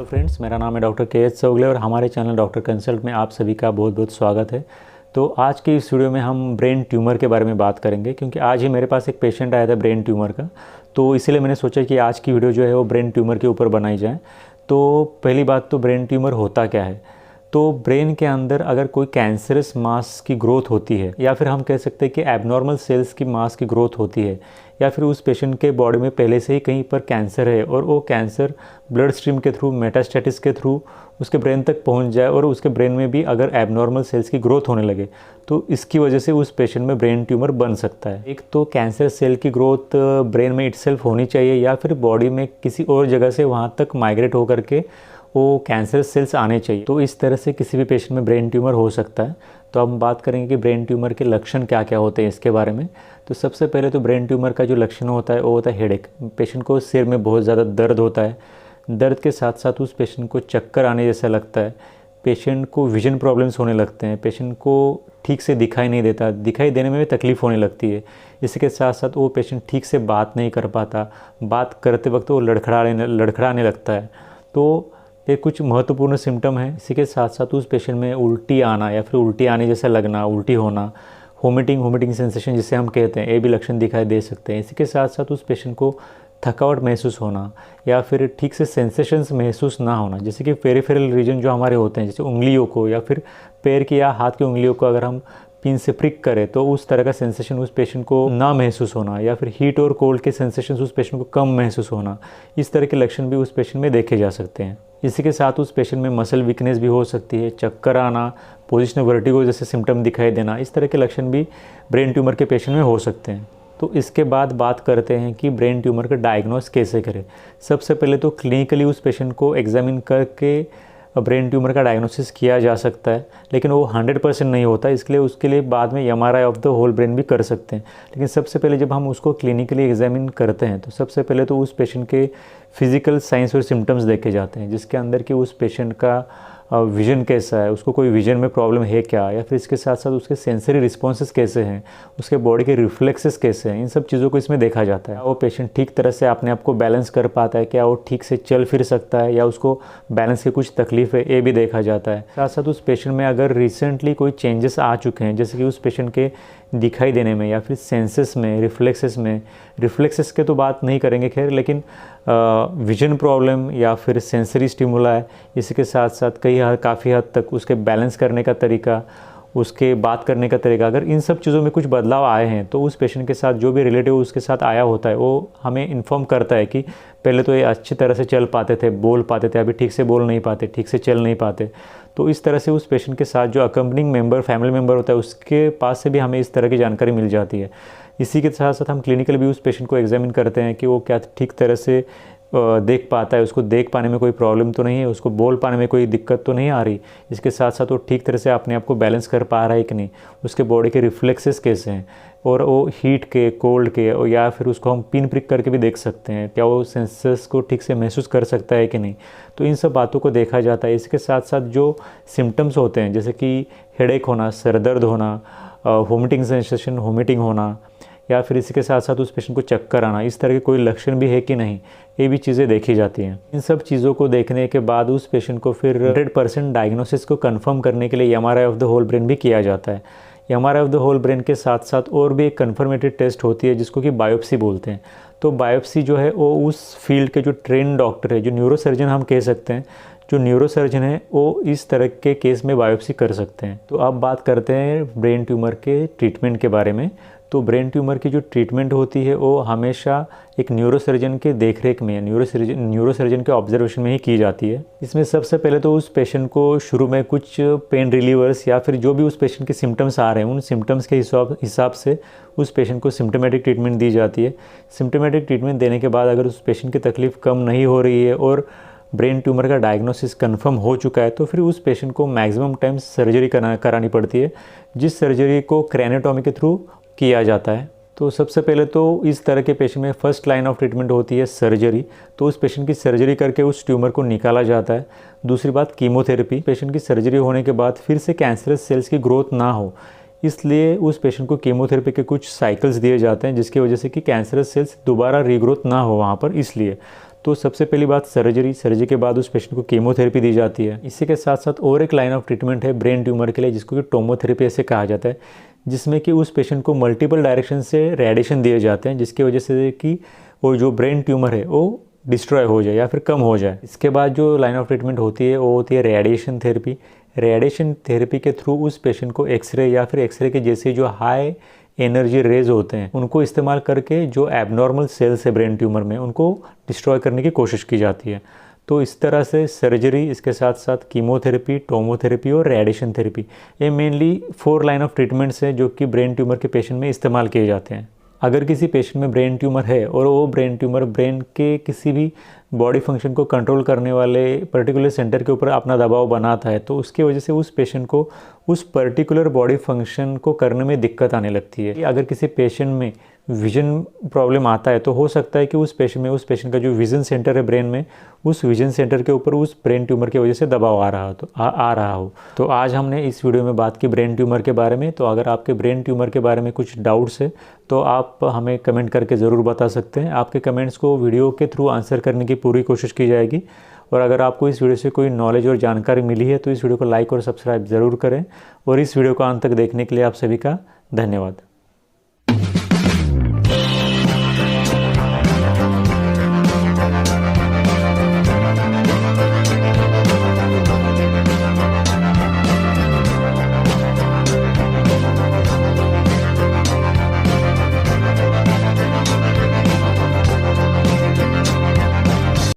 Friends, मेरा नाम है डॉक्टर के एच चौगले और हमारे चैनल डॉक्टर कंसल्ट में आप सभी का बहुत बहुत स्वागत है। तो आज की इस वीडियो में हम ब्रेन ट्यूमर के बारे में बात करेंगे, क्योंकि आज ही मेरे पास एक पेशेंट आया था ब्रेन ट्यूमर का। तो इसीलिए मैंने सोचा कि आज की वीडियो जो है वो ब्रेन ट्यूमर के ऊपर बनाई जाए। तो पहली बात तो ब्रेन ट्यूमर होता क्या है। तो ब्रेन के अंदर अगर कोई कैंसरस मास की ग्रोथ होती है, या फिर हम कह सकते हैं कि एबनॉर्मल सेल्स की मास की ग्रोथ होती है, या फिर उस पेशेंट के बॉडी में पहले से ही कहीं पर कैंसर है और वो कैंसर ब्लड स्ट्रीम के थ्रू, मेटास्टेटिस के थ्रू उसके ब्रेन तक पहुंच जाए और उसके ब्रेन में भी अगर एबनॉर्मल सेल्स की ग्रोथ होने लगे, तो इसकी वजह से उस पेशेंट में ब्रेन ट्यूमर बन सकता है। एक तो कैंसर सेल की ग्रोथ ब्रेन में इटसेल्फ होनी चाहिए, या फिर बॉडी में किसी और जगह से वहाँ तक माइग्रेट होकर के वो कैंसर सेल्स आने चाहिए। तो इस तरह से किसी भी पेशेंट में ब्रेन ट्यूमर हो सकता है। तो हम बात करेंगे कि ब्रेन ट्यूमर के लक्षण क्या क्या होते हैं इसके बारे में। तो सबसे पहले तो ब्रेन ट्यूमर का जो लक्षण होता है वो होता है हेडेक। पेशेंट को सिर में बहुत ज़्यादा दर्द होता है। दर्द के साथ साथ उस पेशेंट को चक्कर आने जैसा लगता है। पेशेंट को विजन प्रॉब्लम्स होने लगते हैं। पेशेंट को ठीक से दिखाई नहीं देता, दिखाई देने में भी तकलीफ़ होने लगती है। इसके साथ साथ वो पेशेंट ठीक से बात नहीं कर पाता, बात करते वक्त वो लड़खड़ाने लगता है। तो ये कुछ महत्वपूर्ण सिम्टम है। इसी के साथ साथ उस पेशेंट में उल्टी आना या फिर उल्टी आने जैसा लगना, उल्टी होना, वोमिटिंग सेंसेशन जिसे हम कहते हैं, ये भी लक्षण दिखाई दे सकते हैं। इसी के साथ साथ उस पेशेंट को थकावट महसूस होना या फिर ठीक से सेंसेशंस महसूस ना होना, जैसे कि पेरिफेरल रीजन जो हमारे होते हैं, जैसे उंगलियों को या फिर पैर की या हाथ की उंगलियों को अगर हम पिन से प्रिक करें तो उस तरह का सेंसेशन उस पेशेंट को ना महसूस होना, या फिर हीट और कोल्ड के सेंसेशंस उस पेशेंट को कम महसूस होना, इस तरह के लक्षण भी उस पेशेंट में देखे जा सकते हैं। इसी के साथ उस पेशेंट में मसल वीकनेस भी हो सकती है, चक्कर आना, पोजिशनल वर्टिगो जैसे सिम्टम दिखाई देना, इस तरह के लक्षण भी ब्रेन ट्यूमर के पेशेंट में हो सकते हैं। तो इसके बाद बात करते हैं कि ब्रेन ट्यूमर का डायग्नोस कैसे करें। सबसे पहले तो क्लिनिकली उस पेशेंट को एग्जामिन करके ब्रेन ट्यूमर का डायग्नोसिस किया जा सकता है, लेकिन वो 100% नहीं होता। इसके लिए उसके लिए बाद में MRI of the whole brain भी कर सकते हैं। लेकिन सबसे पहले जब हम उसको क्लिनिकली एग्जामिन करते हैं तो सबसे पहले तो उस पेशेंट के फिजिकल साइंस और सिम्टम्स देखे जाते हैं, जिसके अंदर कि उस पेशेंट का विजन कैसा है, उसको कोई विजन में प्रॉब्लम है क्या, या फिर इसके साथ साथ उसके सेंसरी रिस्पॉन्सेस कैसे हैं, उसके बॉडी के रिफ्लेक्सेस कैसे हैं, इन सब चीज़ों को इसमें देखा जाता है। वो पेशेंट ठीक तरह से अपने आप को बैलेंस कर पाता है क्या, वो ठीक से चल फिर सकता है, या उसको बैलेंस की कुछ तकलीफ है, ये भी देखा जाता है। साथ साथ उस पेशेंट में अगर रिसेंटली कोई चेंजेस आ चुके हैं, जैसे कि उस पेशेंट के दिखाई देने में या फिर सेंसेस में, रिफ्लेक्सेस के तो बात नहीं करेंगे खैर, लेकिन विजन प्रॉब्लम या फिर सेंसरी स्टिमुला है, इसके साथ साथ काफ़ी हद तक उसके बैलेंस करने का तरीका, उसके बात करने का तरीका, अगर इन सब चीज़ों में कुछ बदलाव आए हैं तो उस पेशेंट के साथ जो भी रिलेटिव उसके साथ आया होता है वो हमें इन्फॉर्म करता है कि पहले तो ये अच्छी तरह से चल पाते थे, बोल पाते थे, अभी ठीक से बोल नहीं पाते, ठीक से चल नहीं पाते। तो इस तरह से उस पेशेंट के साथ जो अकम्पनिंग मेंबर, फैमिली मेंबर होता है, उसके पास से भी हमें इस तरह की जानकारी मिल जाती है। इसी के साथ साथ हम क्लिनिकल भी उस पेशेंट को एग्जामिन करते हैं कि वो क्या ठीक तरह से देख पाता है, उसको देख पाने में कोई प्रॉब्लम तो नहीं है, उसको बोल पाने में कोई दिक्कत तो नहीं आ रही, इसके साथ साथ वो ठीक तरह से अपने आप को बैलेंस कर पा रहा है कि नहीं, उसके बॉडी के रिफ्लेक्सेस कैसे हैं, और वो हीट के, कोल्ड के, और या फिर उसको हम पिन प्रिक करके भी देख सकते हैं क्या वो सेंसर्स को ठीक से महसूस कर सकता है कि नहीं। तो इन सब बातों को देखा जाता है। इसके साथ साथ जो सिम्टम्स होते हैं, जैसे कि हेडेक होना, सर दर्द होना, वोमिटिंग सेंसेशन, वोमिटिंग होना, या फिर इसके साथ साथ उस पेशेंट को चक्कर आना, इस तरह के कोई लक्षण भी है कि नहीं, ये भी चीज़ें देखी जाती हैं। इन सब चीज़ों को देखने के बाद उस पेशेंट को फिर 100% डायग्नोसिस को कंफर्म करने के लिए MRI of the whole brain भी किया जाता है। MRI of the whole brain के साथ साथ और भी एक कन्फर्मेटेड टेस्ट होती है जिसको कि बायोप्सी बोलते हैं। तो बायोप्सी जो है वो उस फील्ड के जो ट्रेन डॉक्टर है, जो न्यूरोसर्जन हम कह सकते हैं, जो न्यूरोसर्जन है वो इस तरह के केस में बायोप्सी कर सकते हैं। तो अब बात करते हैं ब्रेन ट्यूमर के ट्रीटमेंट के बारे में। तो ब्रेन ट्यूमर की जो ट्रीटमेंट होती है वो हमेशा एक न्यूरोसर्जन के देखरेख में, न्यूरोसर्जन के ऑब्जर्वेशन में ही की जाती है। इसमें सबसे पहले तो उस पेशेंट को शुरू में कुछ पेन रिलीवर्स या फिर जो भी उस पेशेंट के सिम्टम्स आ रहे हैं, उन सिम्टम्स के हिसाब से उस पेशेंट को सिम्टोमेटिक ट्रीटमेंट दी जाती है। सिम्टोमेटिक ट्रीटमेंट देने के बाद अगर उस पेशेंट की तकलीफ़ कम नहीं हो रही है और ब्रेन ट्यूमर का डायग्नोसिस कंफर्म हो चुका है, तो फिर उस पेशेंट को मैक्सिमम टाइम सर्जरी करानी पड़ती है, जिस सर्जरी को क्रेनियोटॉमी के थ्रू किया जाता है। तो सबसे पहले तो इस तरह के पेशेंट में फर्स्ट लाइन ऑफ ट्रीटमेंट होती है सर्जरी। तो उस पेशेंट की सर्जरी करके उस ट्यूमर को निकाला जाता है। दूसरी बात कीमोथेरेपी। पेशेंट की सर्जरी होने के बाद फिर से कैंसरस सेल्स की ग्रोथ ना हो, इसलिए उस पेशेंट को कीमोथेरेपी के कुछ साइकिल्स दिए जाते हैं, जिसकी वजह से कि कैंसरस सेल्स दोबारा रीग्रोथ ना हो वहाँ पर। इसलिए तो सबसे पहली बात सर्जरी के बाद उस पेशेंट को कीमोथेरेपी दी जाती है। इसी के साथ साथ और एक लाइन ऑफ ट्रीटमेंट है ब्रेन ट्यूमर के लिए, जिसको कि टोमोथेरेपी ऐसे कहा जाता है, जिसमें कि उस पेशेंट को मल्टीपल डायरेक्शन से रेडिएशन दिए जाते हैं, जिसकी वजह से कि वो जो ब्रेन ट्यूमर है वो डिस्ट्रॉय हो जाए या फिर कम हो जाए। इसके बाद जो लाइन ऑफ ट्रीटमेंट होती है वो होती है रेडिएशन थेरेपी। रेडिएशन थेरेपी के थ्रू उस पेशेंट को एक्सरे या फिर एक्सरे के जैसे जो हाई एनर्जी रेज होते हैं उनको इस्तेमाल करके जो एबनॉर्मल सेल्स है ब्रेन ट्यूमर में उनको डिस्ट्रॉय करने की कोशिश की जाती है। तो इस तरह से सर्जरी, इसके साथ साथ कीमोथेरेपी, टोमोथेरेपी और रेडिएशन थेरेपी, ये मेनली 4 लाइन ऑफ ट्रीटमेंट्स हैं जो कि ब्रेन ट्यूमर के पेशेंट में इस्तेमाल किए जाते हैं। अगर किसी पेशेंट में ब्रेन ट्यूमर है और वो ब्रेन ट्यूमर ब्रेन के किसी भी बॉडी फंक्शन को कंट्रोल करने वाले पर्टिकुलर सेंटर के ऊपर अपना दबाव बनाता है, तो उसकी वजह से उस पेशेंट को उस पर्टिकुलर बॉडी फंक्शन को करने में दिक्कत आने लगती है। अगर किसी पेशेंट में विजन प्रॉब्लम आता है तो हो सकता है कि उस पेशेंट का जो विजन सेंटर है ब्रेन में, उस विजन सेंटर के ऊपर उस ब्रेन ट्यूमर की वजह से दबाव आ रहा हो। तो आज हमने इस वीडियो में बात की ब्रेन ट्यूमर के बारे में। तो अगर आपके ब्रेन ट्यूमर के बारे में कुछ डाउट्स है तो आप हमें कमेंट करके ज़रूर बता सकते हैं। आपके कमेंट्स को वीडियो के थ्रू आंसर करने की पूरी कोशिश की जाएगी। और अगर आपको इस वीडियो से कोई नॉलेज और जानकारी मिली है तो इस वीडियो को लाइक और सब्सक्राइब ज़रूर करें। और इस वीडियो को अंत तक देखने के लिए आप सभी का धन्यवाद।